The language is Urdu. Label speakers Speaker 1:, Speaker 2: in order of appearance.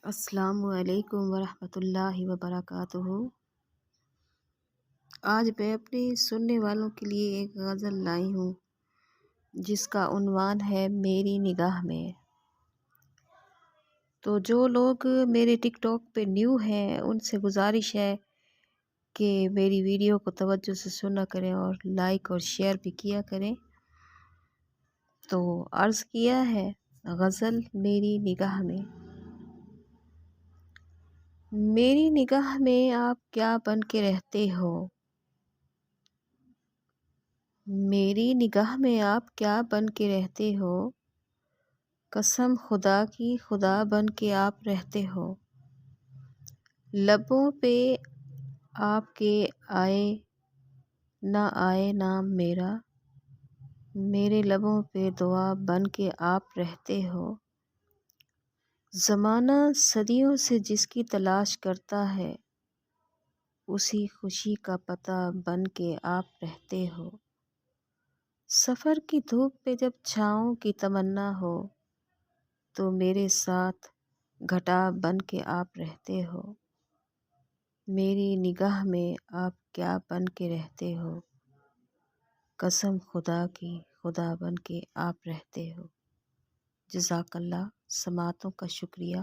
Speaker 1: السلام علیکم ورحمۃ اللہ وبرکاتہ۔ آج میں اپنے سننے والوں کے لیے ایک غزل لائی ہوں جس کا عنوان ہے میری نگاہ میں۔ تو جو لوگ میرے ٹک ٹاک پہ نیو ہیں ان سے گزارش ہے کہ میری ویڈیو کو توجہ سے سنا کریں اور لائک اور شیئر بھی کیا کریں۔ تو عرض کیا ہے غزل میری نگاہ میں۔ میری نگاہ میں آپ کیا بن کے رہتے ہو، میری نگاہ میں آپ کیا بن کے رہتے ہو، قسم خدا کی خدا بن کے آپ رہتے ہو۔ لبوں پہ آپ کے آئے نہ آئے نام میرا، میرے لبوں پہ دعا بن کے آپ رہتے ہو۔ زمانہ صدیوں سے جس کی تلاش کرتا ہے، اسی خوشی کا پتہ بن کے آپ رہتے ہو۔ سفر کی دھوپ پہ جب چھاؤں کی تمنا ہو، تو میرے ساتھ گھٹا بن کے آپ رہتے ہو۔ میری نگاہ میں آپ کیا بن کے رہتے ہو، قسم خدا کی خدا بن کے آپ رہتے ہو۔ جزاک اللہ۔ سماعتوں کا شکریہ۔